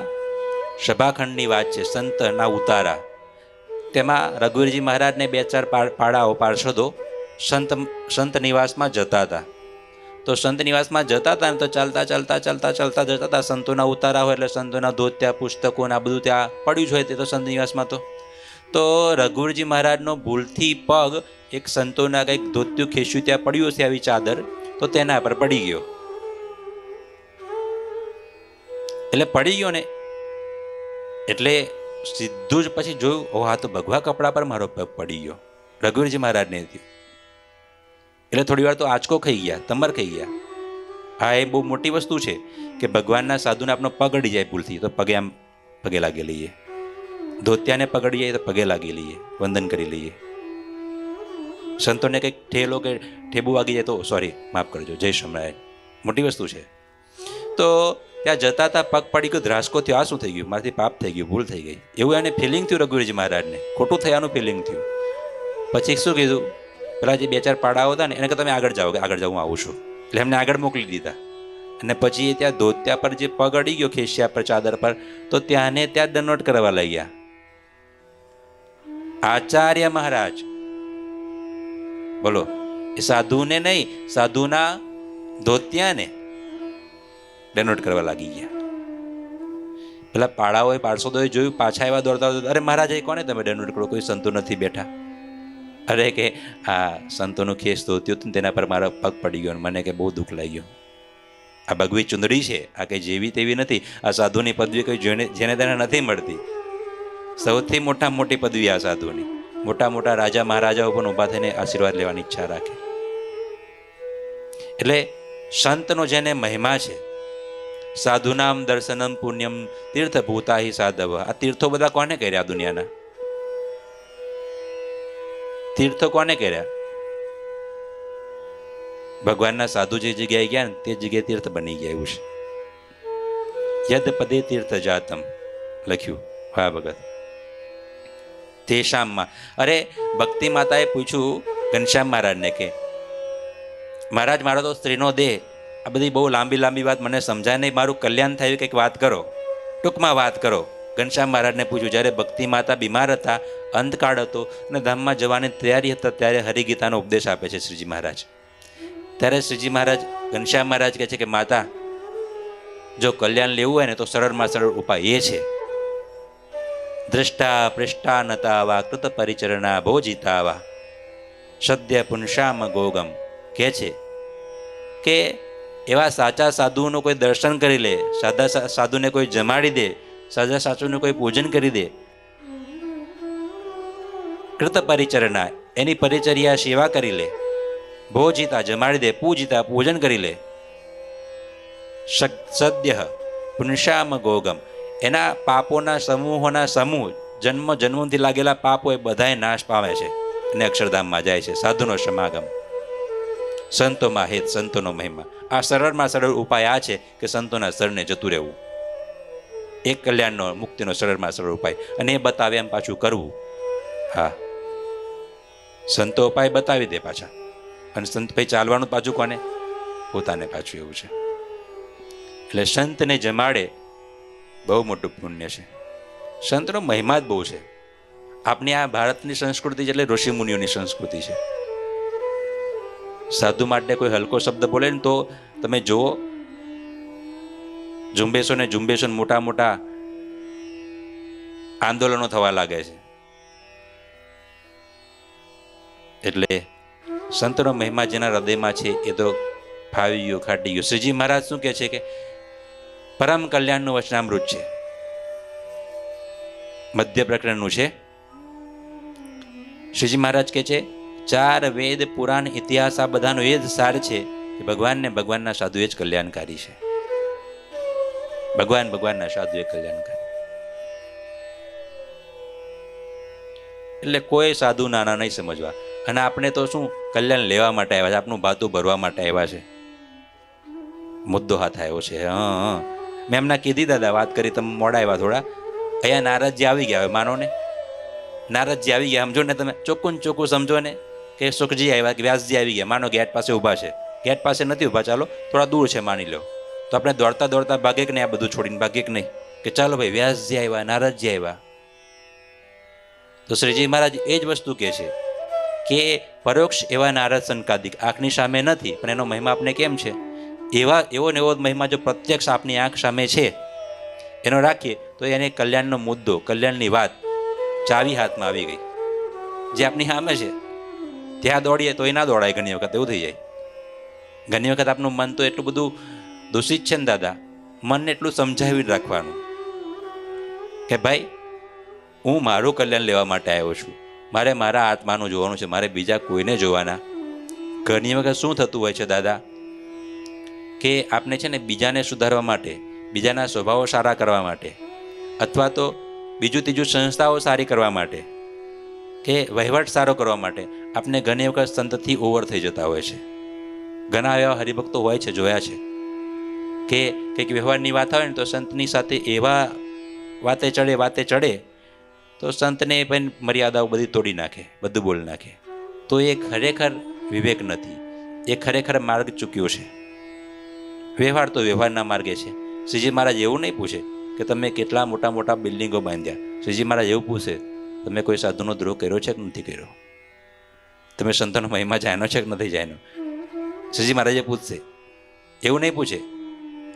સભાખંડની વાત છે, સંતના ઉતારા. તેમાં રઘુવીરજી મહારાજને 2-4 પાડાઓ પાર્ષદો સંત નિવાસમાં જતા હતા. તો સંત નિવાસમાં જતા હતા ને તો ચાલતા જતા હતા. સંતોના ઉતારા હોય એટલે સંતોના ધોત્યા, પુસ્તકો આ બધું ત્યાં પડ્યું જ હોય તે તો સંત નિવાસમાં. તો રઘુવીરજી મહારાજનો ભૂલથી પગ એક સંતોના કંઈક ધોત્યું ખેસ્યું ત્યાં પડ્યું હશે આવી ચાદર, તો તેના પર પડી ગયો. એટલે પડી ગયો ને એટલે સીધું જ પછી જોયું, ઓ હા તો ભગવા કપડા પર મારો પગ પડી ગયો. રઘુવીરજી મહારાજને થયું. એટલે થોડી વાર તો આંચકો ખાઈ ગયા, તમર ખાઈ ગયા. હા, એ બહુ મોટી વસ્તુ છે કે ભગવાનના સાધુને આપણો પગ અડી જાય ભૂલથી તો પગે લાગી લઈએ. ધોત્યાને પગડી જાય તો પગે લાગી લઈએ, વંદન કરી લઈએ. સંતોને કંઈક ઠેલો કે ઠેબુ વાગી જાય તો સોરી, માફ કરજો, જય સ્વામિનારાયણ, મોટી વસ્તુ છે. તો ત્યાં જતા હતા, પગ પડી ગયો, ધ્રાસકો થયો, આ શું થઈ ગયું, મારાથી પાપ થઈ ગયું, ભૂલ થઈ ગઈ, એવું એને ફિલિંગ થયું. રઘુવીરજી મહારાજને ખોટું થયાનું ફિલિંગ થયું. પછી શું કીધું, પેલા જે 2-4 પાડાઓ હતા ને એને કે તમે આગળ જાઓ, કે આગળ જાઉં, હું આવું છું. એટલે એમને આગળ મોકલી દીધા. અને પછી એ ત્યાં ધોત્યા પર જે પગ અડી ગયો ખેસ્યા પર, ચાદર પર, તો ત્યાં દંડવટ કરવા લઈ ગયા. આચાર્ય મહારાજ બોલો, એ સાધુને નહીં, સાધુના ધોત્યાને દંડવટ કરવા લાગી ગયા. પેલા પાડાઓએ પાર્ષદોએ જોયું, પાછા એવા દોડતા, અરે મહારાજ કોને તમે દંડવટ કરો, કોઈ સંતો નથી બેઠા. અરે કે આ સંતોનું ખેસ ધોત્યું હતું તેના પર મારો પગ પડી ગયો, મને કે બહુ દુઃખ લાગ્યું. આ ભગવી ચુંદડી છે, આ કંઈ જેવી તેવી નથી. આ સાધુની પદવી કોઈ જેને તેને નથી મળતી. સૌથી મોટી પદવી આ સાધુની. મોટા રાજા મહારાજાઓ પણ ઊભા થઈને આશીર્વાદ લેવાની ઈચ્છા રાખે. એટલે સંતનો જેને મહિમા છે, સાધુનામ દર્શનમ પુણ્યમ તીર્થભૂતા હિ સાધવ. આ તીર્થો બધા કોને કર્યા દુનિયાના? તીર્થો કોને કર્યા? ભગવાનના સાધુ જે જગ્યાએ ગયા ને તે જગ્યાએ તીર્થ બની ગયા. એવું છે. યદ પદે તીર્થ જાતમ લખ્યું. હા ભગત તેશામમાં. અરે ભક્તિ માતાએ પૂછ્યું ઘનશ્યામ મહારાજને કે મહારાજ મારો તો સ્ત્રીનો દેહ, આ બધી બહુ લાંબી વાત મને સમજાય નહીં, મારું કલ્યાણ થયું, કંઈક વાત કરો, ટૂંકમાં વાત કરો. ઘનશ્યામ મહારાજને પૂછ્યું. જ્યારે ભક્તિ માતા બીમાર હતા, અંતકાળ હતો અને ધામમાં જવાની તૈયારી હતા, ત્યારે હરિગીતાનો ઉપદેશ આપે છે શ્રીજી મહારાજ. ત્યારે શ્રીજી મહારાજ ઘનશ્યામ મહારાજ કહે છે કે માતા, જો કલ્યાણ લેવું હોય ને તો સરળમાં સરળ ઉપાય એ છે, દ્રષ્ટા પૃષ્ઠા નતાવા કૃત પરિચરણા ભોજિતાવા સદ્ય પુંસામ ગોગમ. કહે છે કે એવા સાચા સાધુઓનું કોઈ દર્શન કરી લે, સાદા સાધુને કોઈ જમાડી દે, સાચા સાચુનું કોઈ પૂજન કરી દે, કૃત પરિચરણા એની પરિચર્યા સેવા કરી લે, ભોજિતા જમાડી દે, પૂજિતા પૂજન કરી લે, સદ્ય પુંસામ ગોગમ એના પાપોના સમૂહોના સમૂહ, જન્મથી લાગેલા પાપો એ બધાએ નાશ પામે છે અને અક્ષરધામમાં જાય છે. સાધુનો સમાગમ, સંતોમાં હેત, સંતોનો મહિમા. આ સરળમાં સરળ ઉપાય આ છે કે સંતોના શરણે જતું રહેવું. એક કલ્યાણનો, મુક્તિનો સરળમાં સરળ ઉપાય. અને એ બતાવે એમ પાછું કરવું. હા, સંતો ઉપાય બતાવી દે પાછા, અને સંત ભાઈ ચાલવાનું પાછું કોને? પોતાને પાછું. એવું છે. એટલે સંતને જમાડે બહુ મોટું પુણ્ય છે. સંતનો મહિમા જ બહુ છે. આપણી આ ભારતની સંસ્કૃતિ એટલે ઋષિ મુનિઓની સંસ્કૃતિ છે. સાધુ માટે કોઈ હલકો શબ્દ બોલે ને તો તમે જુઓ, ઝુંબેશો ને મોટા મોટા આંદોલનો થવા લાગે છે. એટલે સંતનો મહિમા જેના હૃદયમાં છે એ તો ફાવી ગયો, ખાટી ગયો. શ્રીજી મહારાજ શું કહે છે કે પરમ કલ્યાણનું વચનામૃત છે, મધ્ય પ્રકરણનું છે. શ્રીજી મહારાજ કહે છે 4 વેદ પુરાણ ઇતિહાસ આ બધાનો એ જ સાર છે કે ભગવાનના સાધુ એ જ કલ્યાણકારી છે. ભગવાનના સાધુ એ કલ્યાણકારી. એટલે કોઈ સાધુ નાના નહીં સમજવા. અને આપણે તો શું કલ્યાણ લેવા માટે આવ્યા છે, આપનું ભાતું ભરવા માટે આવ્યા છે. મુદ્દો હાથ આવ્યો છે. મેં એમના કીધી દાદા વાત કરી, તમે મોડા આવ્યા થોડા. અહીંયા નારદજી આવી ગયા. હવે માનો ને, નારદજી આવી ગયા, સમજો ને તમે, ચોખ્ખું સમજો ને કે સુખજી આવ્યા કે વ્યાસજી આવી ગયા. માનો ગેટ પાસે ઊભા છે, ગેટ પાસે નથી ઊભા, ચાલો થોડા દૂર છે માની લો, તો આપણે દોડતા ભાગે કે નહીં? આ બધું છોડીને ભાગે કે નહીં? કે ચાલો ભાઈ વ્યાસજી આવ્યા, નારદજી આવ્યા. તો શ્રીજી મહારાજ એ જ વસ્તુ કહે છે કે પરોક્ષ એવા નારદ સંકાદિક આંખની સામે નથી, પણ એનો મહિમા આપણે કેમ છે? એવો ને એવો મહિમા જો પ્રત્યક્ષ આપની આંખ સામે છે એનો રાખીએ તો એને કલ્યાણનો મુદ્દો, કલ્યાણની વાત ચાવી હાથમાં આવી ગઈ. જે આપની સામે છે ત્યાં દોડીએ તો એ ના દોડાય. ઘણી વખત એવું થઈ જાય. ઘણી વખત આપનું મન તો એટલું બધું દૂષિત છે ને દાદા, મનને એટલું સમજાવી રાખવાનું કે ભાઈ હું મારું કલ્યાણ લેવા માટે આવ્યો છું, મારે મારા આત્માનું જોવાનું છે, મારે બીજા કોઈને જોવાના. ઘણી વખત શું થતું હોય છે દાદા કે આપણે છે ને બીજાને સુધારવા માટે, બીજાના સ્વભાવો સારા કરવા માટે, અથવા તો બીજું ત્રીજું સંસ્થાઓ સારી કરવા માટે કે વહીવટ સારો કરવા માટે આપણે ઘણી વખત સંતથી ઓવર થઈ જતા હોય છે. ઘણા એવા હરિભક્તો હોય છે, જોયા છે કે કંઈક વ્યવહારની વાત આવે ને તો સંતની સાથે એવા વાતે ચડે તો સંતને પણ મર્યાદાઓ બધી તોડી નાખે, બધું બોલી નાખે. તો એ ખરેખર વિવેક નથી, એ ખરેખર માર્ગ ચૂક્યો છે. વ્યવહાર તો વ્યવહારના માર્ગે છે. શ્રીજી મહારાજ એવું નહીં પૂછે કે તમે કેટલા મોટા મોટા બિલ્ડિંગો બાંધ્યા. શ્રીજી મહારાજ એવું પૂછે તમે કોઈ સાધુનો દ્રોહ કર્યો છે કે નથી કર્યો? તમે સંતનો મહિમા જાણ્યો છે કે નથી જાણ્યો? શ્રીજી મહારાજે પૂછશે, એવું નહીં પૂછે.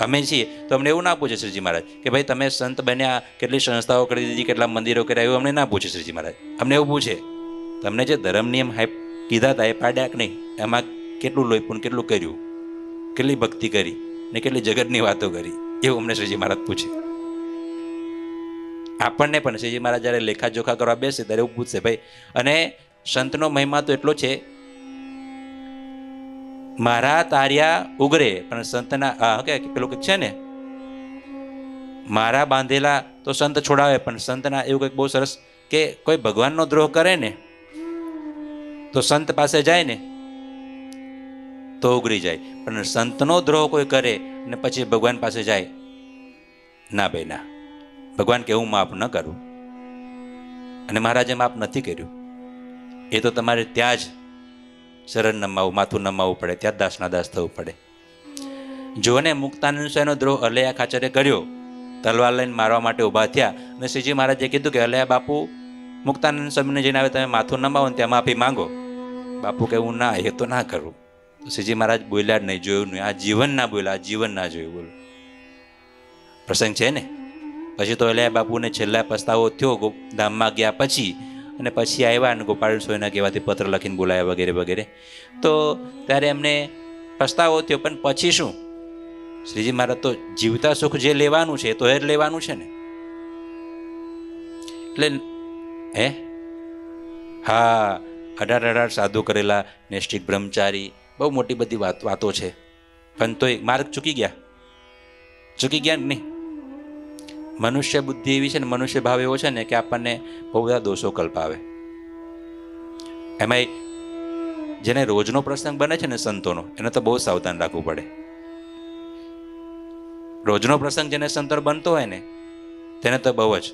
અમે છીએ તો અમને એવું ના પૂછે શ્રીજી મહારાજ કે ભાઈ તમે સંત બન્યા, કેટલી સંસ્થાઓ કરી દીધી, કેટલા મંદિરો કર્યા, એવું અમને ના પૂછે શ્રીજી મહારાજ. અમને એવું પૂછે તમને જે ધર્મ નિયમ કીધા હતા એ પાડ્યા કે નહીં, એમાં કેટલું લોહીપુણ, કેટલું કર્યું, કેટલી ભક્તિ કરી ને કેટલી જગતની વાતો કરી, એવું અમને શ્રીજી મહારાજ પૂછે. આપણને પણ શ્રીજી મહારાજ જ્યારે લેખાજોખા કરવા બેસે ત્યારે એવું પૂછશે ભાઈ. અને સંતનો મહિમા તો એટલો છે, મારા તાર્યા ઉગરે પણ સંતના પેલું કંઈક છે ને, મારા બાંધેલા તો સંત છોડાવે પણ સંતના, એવું કંઈક બહુ સરસ કે કોઈ ભગવાનનો દ્રોહ કરે ને તો સંત પાસે જાય ને તો ઉગરી જાય, પણ સંતનો દ્રોહ કોઈ કરે ને પછી ભગવાન પાસે જાય, ના ભાઈ ના, ભગવાન કે હું માફ ન કરું. અને મહારાજે માફ નથી કર્યું. એ તો તમારે ત્યાં જ શરણ નમાવું, માથું નમાવવું પડે, ત્યાં દાસના દાસ થવું પડે. જોને મુક્તાનંદ સ્વામીનો દ્રોહ અલૈયા ખાચરે કર્યો, તલવાર લઈને મારવા માટે ઊભા થયા અને શ્રીજી મહારાજે કીધું કે અલૈયા બાપુ મુક્તાનંદ સ્વામીને જઈને આવે તમે માથું નમાવો ને ત્યાં માફી માંગો. બાપુ કે હું ના, એ તો ના કરું. તો શ્રીજી મહારાજ બોલ્યા જ નહીં, જોયું નહીં. આ જીવન ના બોલ્યા, આ જીવન ના જોયું. બોલો પ્રસંગ છે ને. પછી તો અલૈયા બાપુને છેલ્લા પસ્તાવો થયો ધામમાં ગયા પછી, અને પછી આવ્યા અને ગોપાલ સ્વામીના કહેવાથી પત્ર લખીને બોલાયા વગેરે વગેરે. તો ત્યારે એમને પસ્તાવો થયો, પણ પછી શું? શ્રીજી મહારાજ તો જીવતા સુખ જે લેવાનું છે તો એ જ લેવાનું છે ને. એટલે હા, 18 સાધુ કરેલા, નૈષ્ઠિક બ્રહ્મચારી, બહુ મોટી બધી વાતો છે, પણ તોય માર્ગ ચૂકી ગયા કે નહીં? મનુષ્ય બુદ્ધિ એવી છે ને, મનુષ્ય ભાવ એવો છે ને કે આપણને બહુ બધા દોષો કલ્પાવે. એમાંય જેને રોજનો પ્રસંગ બને છે ને સંતોનો, એને તો બહુ સાવધાન રાખવું પડે. રોજનો પ્રસંગ જેને સંતોર બનતો હોય ને તેને તો બહુ જ.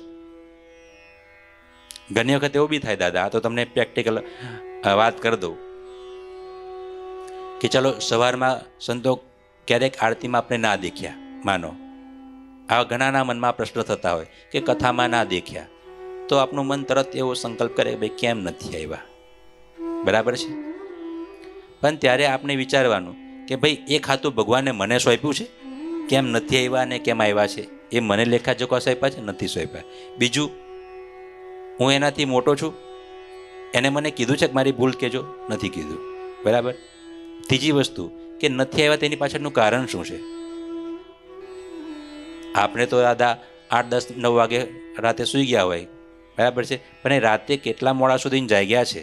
ઘણી વખત એવું બી થાય દાદા, તો તમને પ્રેક્ટિકલ વાત કરી દઉં કે ચાલો સવારમાં સંતો ક્યારેક આરતીમાં આપણે ના દેખ્યા, માનો આવા ઘણાના મનમાં પ્રશ્ન થતા હોય કે કથામાં ના દેખ્યા, તો આપણું મન તરત એવો સંકલ્પ કરે ભાઈ કેમ નથી આવ્યા, બરાબર છે? પણ ત્યારે આપણે વિચારવાનું કે ભાઈ એ ખાતું ભગવાને મને સોંપ્યું છે, કેમ નથી આવ્યા ને કેમ આવ્યા છે એ મને લેખાજોખા સોંપ્યા છે, નથી સોંપ્યા. બીજું, હું એનાથી મોટો છું, એને મને કીધું છે કે મારી ભૂલ કહેજો, નથી કીધું. બરાબર. ત્રીજી વસ્તુ કે નથી આવ્યા તેની પાછળનું કારણ શું છે? આપણે તો દાદા 8, 10, 9 વાગે રાતે સૂઈ ગયા હોય, બરાબર છે, પણ એ રાતે કેટલા મોડા સુધી જાગ્યા છે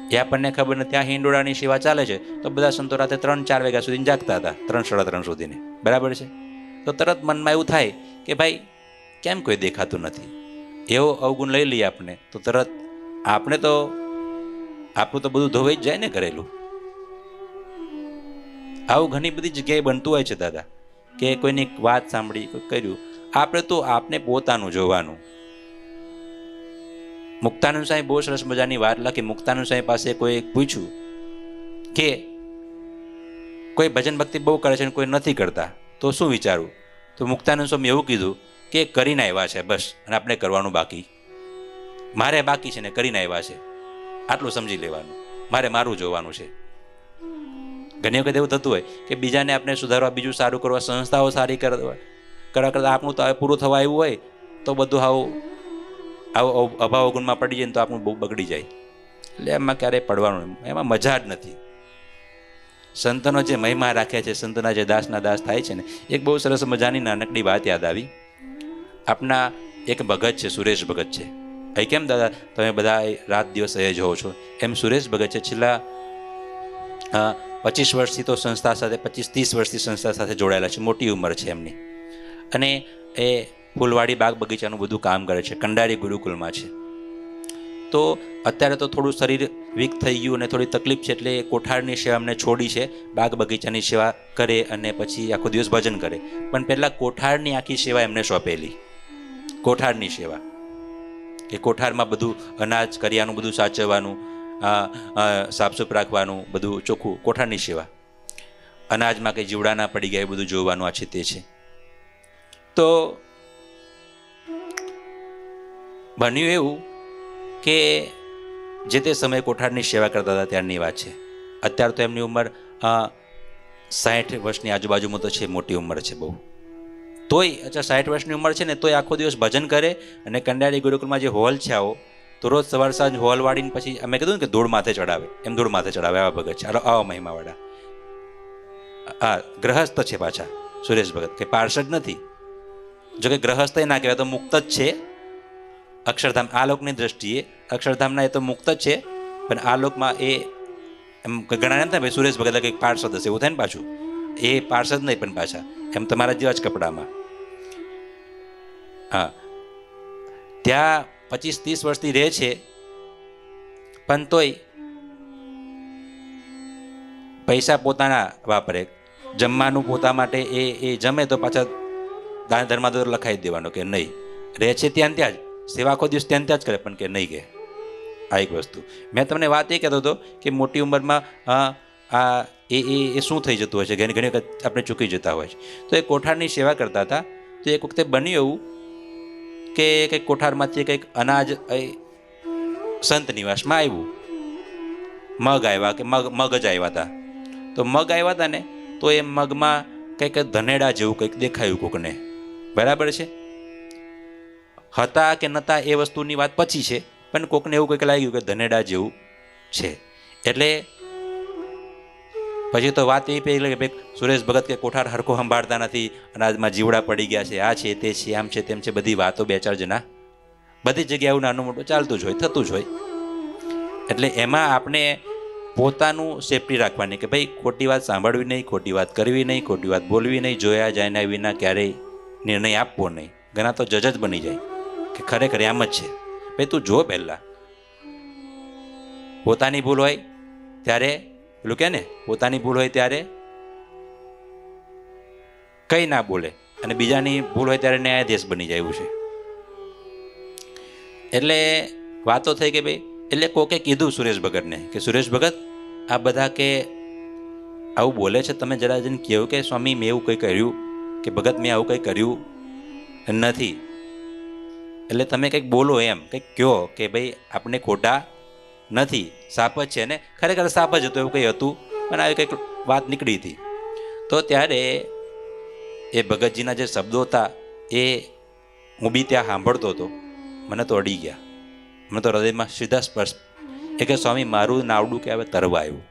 એ આપણને ખબર નથી. ત્યાં હિંડોળાની સેવા ચાલે છે તો બધા સંતો રાતે 3-4 વાગ્યા સુધી જાગતા હતા, 3-3:30 સુધીને. બરાબર છે. તો તરત મનમાં એવું થાય કે ભાઈ કેમ કોઈ દેખાતું નથી. એવો અવગુણ લઈ લઈએ આપણે તો તરત આપણે તો આપણું તો બધું ધોવાઈ જ જાય ને કરેલું. આવું ઘણી બધી જગ્યાએ બનતું હોય છે દાદા, કે કોઈની વાત સાંભળી, કોઈ કર્યું. આપણે તો આપને પોતાનું જોવાનું. મુક્તાનંદ સાહેબ બહુ સરસ મજાની વાત લખી. મુક્તાનંદ સાહેબ પાસે કોઈ પૂછ્યું કે કોઈ ભજન ભક્તિ બહુ કરે છે અને કોઈ નથી કરતા, તો શું વિચારવું? તો મુક્તાનંદ સ્વામી એવું કીધું કે કરીને આવ્યા છે બસ, અને આપણે કરવાનું બાકી. મારે બાકી છે ને કરીને આવ્યા છે, આટલું સમજી લેવાનું. મારે મારું જોવાનું છે. ઘણી વખત એવું થતું હોય કે બીજાને આપણે સુધારવા, બીજું સારું કરવા, સંસ્થાઓ સારી કરવા કરતાં આપણું તો પૂરું થવા આવ્યું હોય તો બધું આવું અભાવ ગુણમાં પડી જાય ને તો આપણું બહુ બગડી જાય. એટલે એમાં ક્યારેય પડવાનું, એમાં મજા જ નથી. સંતનો જે મહિમા રાખ્યા છે, સંતના જે દાસના દાસ થાય છે ને, એક બહુ સરસ મજાની નાનકડી વાત યાદ આવી. આપના એક ભગત છે, સુરેશ ભગત છે. અહીં કેમ દાદા તમે બધા રાત દિવસ એ જોવો છો, એમ સુરેશ ભગત છે છેલ્લા 25 વર્ષથી તો સંસ્થા સાથે, 25-30 વર્ષથી સંસ્થા સાથે જોડાયેલા છે. મોટી ઉંમર છે એમની, અને એ ફૂલવાડી બાગ બગીચાનું બધું કામ કરે છે. કંડારી ગુરુકુલમાં છે. તો અત્યારે તો થોડું શરીર વીક થઈ ગયું અને થોડી તકલીફ છે, એટલે કોઠારની સેવા અમને છોડી છે. બાગ બગીચાની સેવા કરે અને પછી આખો દિવસ ભજન કરે. પણ પહેલાં કોઠારની આખી સેવા એમને સોંપેલી. કોઠારની સેવા કે કોઠારમાં બધું અનાજ કરિયાનું બધું સાચવવાનું, સાફસૂફ રાખવાનું, બધું ચોખ્ખું. કોઠારની સેવા, અનાજમાં કંઈ જીવડા ના પડી ગયા એ બધું જોવાનું, આ છે તે છે. તો બન્યું એવું કે જે તે સમયે કોઠારની સેવા કરતા હતા ત્યારની વાત છે. અત્યારે તો એમની ઉંમર 60 વર્ષની આજુબાજુમાં તો છે, મોટી ઉંમર છે બહુ. તોય 60 વર્ષની ઉંમર છે ને તોય આખો દિવસ ભજન કરે. અને કંડારી ગુરુકુલમાં જે હોલ છે આવો, તો રોજ સવાર સાંજ હોલ વાળીને પછી અમે કીધું ને કે ધૂળ માથે ચડાવે, એમ ધૂળ માથે ચડાવે. આવા ભગત છે, આવા મહિમાવાળા. હા, ગ્રહસ્થ છે પાછા સુરેશ ભગત, કે પાર્ષદ નથી. જો કે ગ્રહસ્થ ના કહેવાય, તો મુક્ત જ છે. અક્ષરધામ આ લોકની દ્રષ્ટિએ અક્ષરધામના એ તો મુક્ત જ છે, પણ આ લોકમાં એ એમ ઘણા એમ થાય ભાઈ સુરેશ ભગત કંઈક પાર્ષદ હશે, એવું થાય ને પાછું. એ પાર્ષદ નહીં, પણ પાછા એમ તમારા જેવા જ કપડામાં. હા, ત્યાં 25-30 વર્ષથી રહે છે, પણ તોય પૈસા પોતાના વાપરે. જમવાનું પોતા માટે એ જમે તો પાછા દાન ધર્મમાં તો લખાઈ દેવાનો કે નહીં. રહે છે ત્યાં જ, સેવા આખો દિવસ ત્યાં જ કરે, પણ કે નહીં કે આ એક વસ્તુ. મેં તમને વાત એ કહેતો હતો કે મોટી ઉંમરમાં એ શું થઈ જતું હોય છે, ઘણી વખત આપણે ચૂકી જતા હોય છે. તો એ કોઠારની સેવા કરતા હતા. તો એક વખતે બન્યું એવું કે કંઈક કોઠારમાંથી કંઈક અનાજ સંત નિવાસમાં આવ્યું. મગ આવ્યા, કે મગ જ આવ્યા હતા. તો મગ આવ્યા હતા ને, તો એ મગમાં કંઈક ધનેડા જેવું કંઈક દેખાયું કોકને. બરાબર છે. હતા કે નહોતા એ વસ્તુની વાત પછી છે, પણ કોકને એવું કંઈક લાગ્યું કે ધનેડા જેવું છે. એટલે પછી તો વાત એ પેલી કે ભાઈ સુરેશ ભગત કે કોઠાર હરખો સંભાળતા નથી, અનાજમાં જીવડા પડી ગયા છે, આ છે તે છે, આમ છે તેમ છે, બધી વાતો 2-4 જણા બધી જગ્યાએ એવું નાનું મોટું ચાલતું જ હોય, થતું જ હોય. એટલે એમાં આપણે પોતાનું સેફટી રાખવાની કે ભાઈ ખોટી વાત સાંભળવી નહીં, ખોટી વાત કરવી નહીં, ખોટી વાત બોલવી નહીં, જોયા જાયના વિના ક્યારેય નિર્ણય આપવો નહીં. ઘણા તો જજ જ બની જાય કે ખરેખર આમ જ છે. ભાઈ તું જો, પહેલાં પોતાની ભૂલ હોય ત્યારે પેલું કે ને, પોતાની ભૂલ હોય ત્યારે કંઈ ના બોલે, અને બીજાની ભૂલ હોય ત્યારે ન્યાયાધીશ બની જાય એવું છે. એટલે વાતો થઈ કે ભાઈ, એટલે કોકે કીધું સુરેશ ભગતને કે સુરેશ ભગત આ બધા કે આવું બોલે છે, તમે જરા જઈને કહ્યું કે સ્વામી મેં એવું કંઈ કર્યું, કે ભગત મેં આવું કંઈ કર્યું નથી, એટલે તમે કંઈક બોલો, એમ કંઈક કહો કે ભાઈ આપણે ખોટા નથી, સાપ જ છે. ને ખરેખર સાપ જ હતો એવું કંઈ હતું, અને આવી કંઈક વાત નીકળી હતી. તો ત્યારે એ ભગતજીના જે શબ્દો હતા એ હું બી ત્યાં સાંભળતો હતો, મને તો અડી ગયા, મને તો હૃદયમાં સીધા સ્પર્શ. એ કે સ્વામી, મારું નાવડું કે હવે તરવા આવ્યું,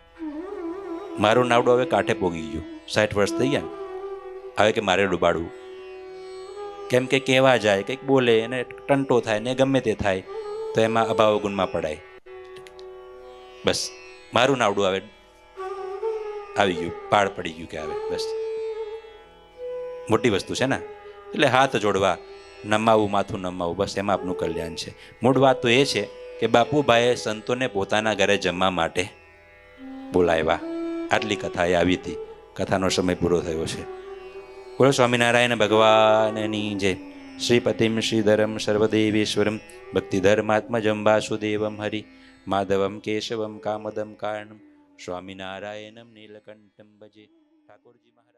મારું નાવડું હવે કાંઠે પોગી ગયું, 60 વર્ષ થઈ ગયા ને, હવે કે મારે ડૂબાડવું. કેમ કે કહેવા જાય, કંઈક બોલે અને ટંટો થાય ને ગમે તે થાય તો એમાં અભાવ ગુણમાં પડાય. બસ મારું નાવડું આવે આવી ગયું, પાળ પડી ગયું કે આવે, બસ મોટી વસ્તુ છે ને. એટલે હાથ જોડવા, નમાવું, માથું નમાવું, બસ એમાં આપનું કલ્યાણ છે. મૂળ વાત તો એ છે કે બાપુભાઈએ સંતોને પોતાના ઘરે જમવા માટે બોલાવ્યા. આટલી કથા એ આવી હતી. કથાનો સમય પૂરો થયો છે. બોલો સ્વામિનારાયણ ભગવાનની જય. શ્રીપતિમ શ્રીધરમ સર્વદેવેશ્વરમ ભક્તિધર્માત્મજમ વાસુદેવમ હરિ માધવમ કેશવમ કામદમ કારણમ સ્વામિનારાયણમ નીલકંઠમ ભજે. ઠાકોરજી મહારાજ.